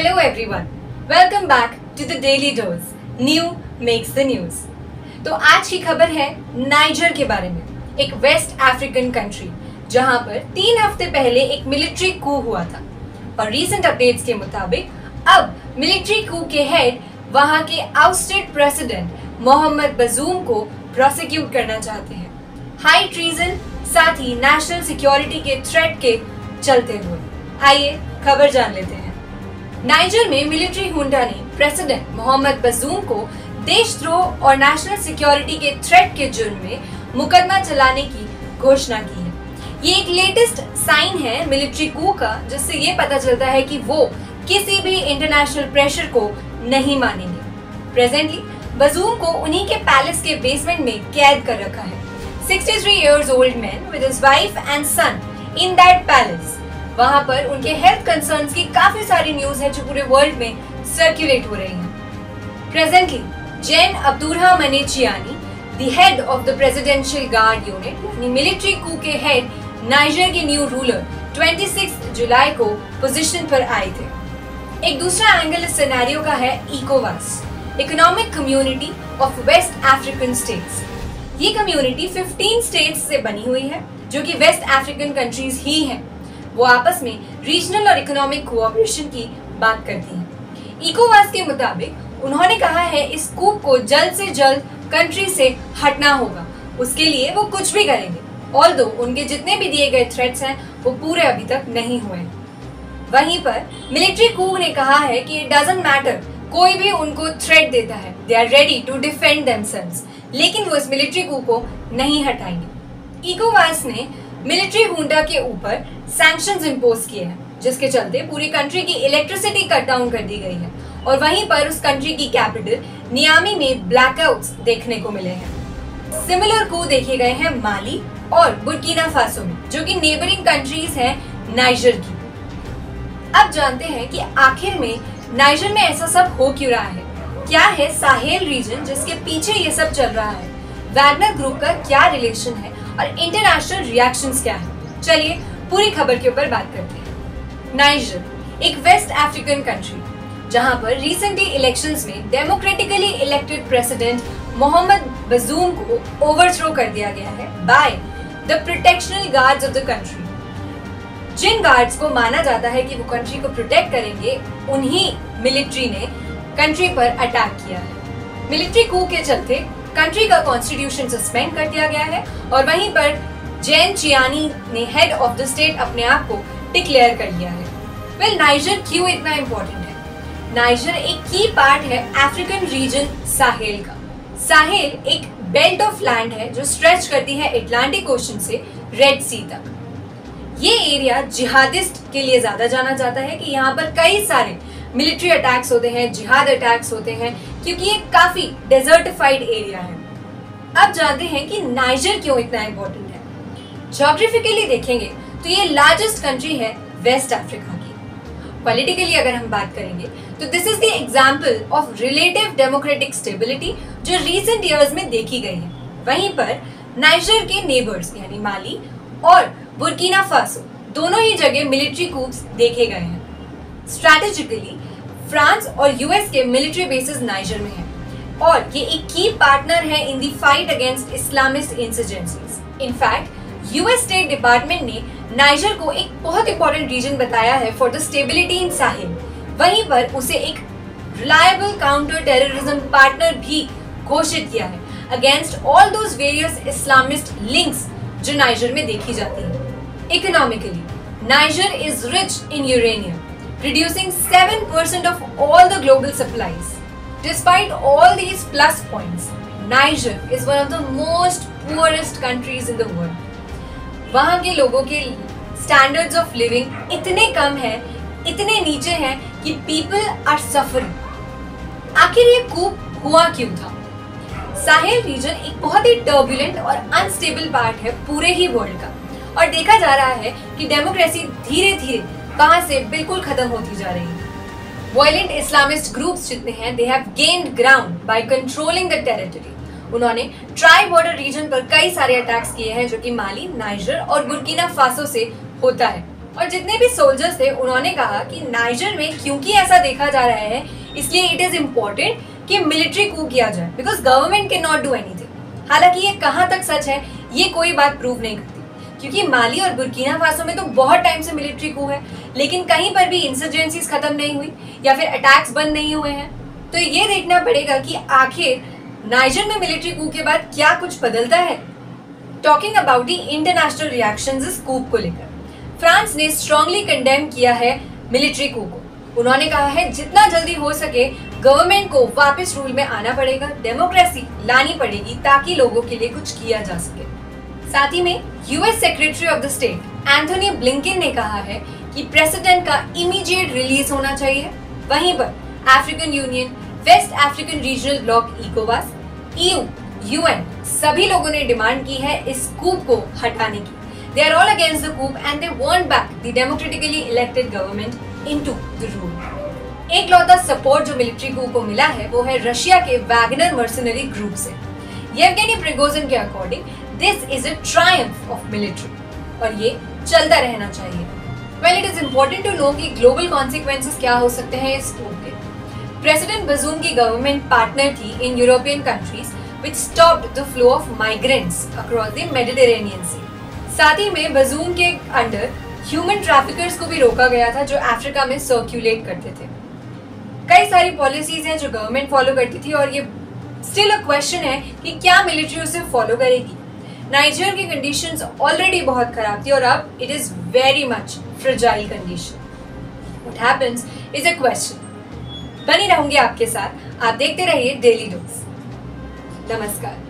Hello everyone, welcome back to the Daily Dose. New makes the news. तो आज की खबर है नाइजर के बारे में, एक वेस्ट अफ्रीकन कंट्री जहां पर 3 हफ्ते पहले एक मिलिट्री कू हुआ था और रीसेंट अपडेट्स के मुताबिक अब मिलिट्री कू के हेड वहां के आउस्टेड प्रेसिडेंट मोहम्मद बजूम को प्रोसिक्यूट करना चाहते हैं, हाई ट्रीजन साथ ही नेशनल सिक्योरिटी के थ्रेट के चलते हुए। आइए खबर जान लेते हैं। नाइजर में मिलिट्री हुंडा ने प्रेसिडेंट मोहम्मद बजूम को देशद्रोह और नेशनल सिक्योरिटी के थ्रेट के जुर्म में मुकदमा चलाने की घोषणा की है। ये एक लेटेस्ट साइन है मिलिट्री कू का, जिससे ये पता चलता है कि वो किसी भी इंटरनेशनल प्रेशर को नहीं मानेंगे। प्रेजेंटली बजूम को उन्हीं के पैलेस के बेसमेंट में कैद कर रखा है। 63 years old man with his wife and son in that palace। वहां पर उनके हेल्थ कंसर्न्स की काफी सारी न्यूज है जो पूरे वर्ल्ड में सर्कुलेट हो रही हैं। Presently Gen Abdourahamane Tchiani, the head of the presidential guard unit यानी मिलिट्री कू के हेड, नाइजर के न्यू रूलर 26 जुलाई को पोजीशन पर आए थे। एक दूसरा एंगल इस सिनेरियो का है इकोवास, economic community of West African states. ये कम्युनिटी 15 स्टेट्स से बनी हुई है जो कि वेस्ट अफ्रीकन कंट्रीज ही हैं। वो आपस में रीजनल और इकोनॉमिक कोऑपरेशन की बात करती हैं। इकोवास के मुताबिक उन्होंने कहा है इस कूप को जल्द से जल्द कंट्री से हटना होगा, उसके लिए वो कुछ भी करेंगे। ऑल्दो उनके जितने भी दिए गए थ्रेट्स हैं वो पूरे अभी तक नहीं हुए। वहीं पर मिलिट्री कू ने कहा है कि इट डजंट मैटर, कोई भी उनको थ्रेट देता है, they are ready to defend themselves, लेकिन वो इस मिलिट्री कू को नहीं हटाएंगे। इकोवास ने मिलिट्री हुंडा के ऊपर सैंक्शंस इंपोज किए हैं, जिसके चलते पूरी कंट्री की इलेक्ट्रिसिटी कट डाउन कर दी गई है और वहीं पर उस कंट्री की कैपिटल नियामी में ब्लैकआउट्स देखने को मिले हैं। सिमिलर कू देखे गए हैं माली और बुर्किना फासो में, जो कि नेबरिंग कंट्रीज हैं नाइजर की। अब जानते हैं कि आखिर में नाइजर में ऐसा सब हो क्यों रहा है, क्या है साहेल रीजन जिसके पीछे ये सब चल रहा है, वैगनर ग्रुप का क्या रिलेशन है और इंटरनेशनल रिएक्शंस क्या है। चलिए पूरी खबर के ऊपर बात करते हैं। नाइजर एक वेस्ट अफ्रीकन कंट्री जहां पर रिसेंटली इलेक्शंस में democratically elected president Mohamed Bazoum को ओवरथ्रो कर दिया गया है by the protectional guards of the country. जिन गार्ड्स को माना जाता है कि वो कंट्री को प्रोटेक्ट करेंगे, उन्हीं मिलिट्री ने कंट्री पर अटैक किया है। मिलिट्री कू के चलते कंट्री का कॉन्स्टिट्यूशन सस्पेंड कर दिया गया है और वहीं पर जेन चियानी ने हेड ऑफ द स्टेट अपने आप को डिक्लेयर कर लिया है। वेल, नाइजर क्यों इतना इम्पोर्टेंट है? नाइजर एक की पार्ट है अफ्रीकन रीजन साहेल का। साहेल एक बेल्ट ऑफ लैंड है जो स्ट्रेच करती है अटलांटिक ओशन से रेड सी तक। ये एरिया जिहादिस्ट के लिए ज्यादा जाना जाता है कि यहाँ पर कई सारे मिलिट्री अटैक्स होते हैं, जिहाद अटैक्स होते हैं, क्योंकि ये काफी डेजर्टिफाइड एरिया है। अब जानते हैं कि नाइजर क्यों इतना इम्पोर्टेंट है। ज्योग्राफिकली देखेंगे तो ये लार्जेस्ट कंट्री है वेस्ट अफ्रीका की। पॉलिटिकली अगर हम बात करेंगे तो this is the example of relative democratic stability जो रीसेंट ईयर्स में देखी गई है। वहीं पर नाइजर के नेबर्स यानी माली और बुर्किना फासो दोनों ही जगह मिलिट्री कूप्स देखे गए हैं। स्ट्रैटेजिकली फ्रांस और यूएस के मिलिट्री बेसेस नाइजर में हैं और ये एक की पार्टनर है in the fight against Islamist insurgencies. In fact US state department ने नाइजर को एक बहुत इंपॉर्टेंट रीजन बताया है for the stability in Sahel. वहीं पर उसे एक रिलायबल काउंटर टेररिज्म पार्टनर भी घोषित किया है against all those various Islamist links जो नाइजर में देखी जाती है। Economically niger is rich in uranium, producing 7% of all the global supplies. Despite all these plus points, Niger is one of the most poorest countries in the world. वहाँ के लोगों के standards of living इतने कम हैं, इतने नीचे हैं कि people are suffering. आखिर ये कूप हुआ क्यों था? साहेल रीजन एक बहुत ही टर्बुलेंट और अनस्टेबल पार्ट है पूरे ही वर्ल्ड का और देखा जा रहा है कि डेमोक्रेसी धीरे धीरे वहां से बिल्कुल खत्म होती जा रही है। वायलेंट इस्लामिस्ट ग्रुप्स जितने हैं, they have gained ground by controlling the territory. उन्होंने ट्राई बॉर्डर रीजन पर कई सारे अटैक्स किए हैं जो कि माली, नाइजर और बुर्किना फासो से होता है। और जितने भी सोल्जर्स थे उन्होंने कहा कि नाइजर में क्योंकि ऐसा देखा जा रहा है इसलिए इट इज इम्पोर्टेंट कि मिलिट्री कू किया जाए because government can not do anything. हालांकि ये कहाँ तक सच है ये कोई बात प्रूव नहीं करती, क्योंकि माली और बुर्किना फासो में तो बहुत टाइम से मिलिट्री कू है लेकिन कहीं पर भी इंसर्जेंसीज खत्म नहीं हुई या फिर अटैक्स बंद नहीं हुए हैं। तो ये देखना पड़ेगा कि आखिर नाइजर में मिलिट्री कू के बाद क्या कुछ बदलता है। Talking about the international reactions इस कूप को लेकर, फ्रांस ने स्ट्रांगली कंडेम किया है मिलिट्री कू को। उन्होंने कहा है जितना जल्दी हो सके गवर्नमेंट को वापस रूल में आना पड़ेगा, डेमोक्रेसी लानी पड़ेगी ताकि लोगों के लिए कुछ किया जा सके। साथ ही में US secretary of the state Anthony Blinken ने कहा है कि प्रेसिडेंट का इमीडिएट रिलीज होना चाहिए। वहीं पर African union, West African regional bloc इकोवास, ईयू, यूएन सभी लोगों ने डिमांड की है इस कूप को हटाने की। They are all against the coup and they want back the democratically elected government into the rule। एक लौता सपोर्ट जो मिलिट्री कू को मिला है वो है रशिया के वैगनर मर्सनरी ग्रुप से। येवगेनी प्रिगोजिन के according this is a Triumph of military और ये चलता रहना चाहिए। Well, it is important to know कि ग्लोबल कॉन्सिक्वेंसेस क्या हो सकते हैं इस कूप के। प्रेसिडेंट बजूम की गवर्नमेंट पार्टनर थी in European countries which stopped the flow of migrants across the Mediterranean Sea। साथ ही में बजूम के अंडर ह्यूमन ट्रैफिकर्स को भी रोका गया था जो अफ्रीका में सर्कुलेट करते थे। कई सारी पॉलिसीज हैं जो गवर्नमेंट फॉलो करती थी और ये स्टिल अ क्वेश्चन है कि क्या मिलिट्री उसे फॉलो करेगी। नाइजर की कंडीशंस ऑलरेडी बहुत खराब थी और अब it is very much fragile condition. What happens is a question. बनी रहूंगी आपके साथ, आप देखते रहिए डेली डोज। नमस्कार।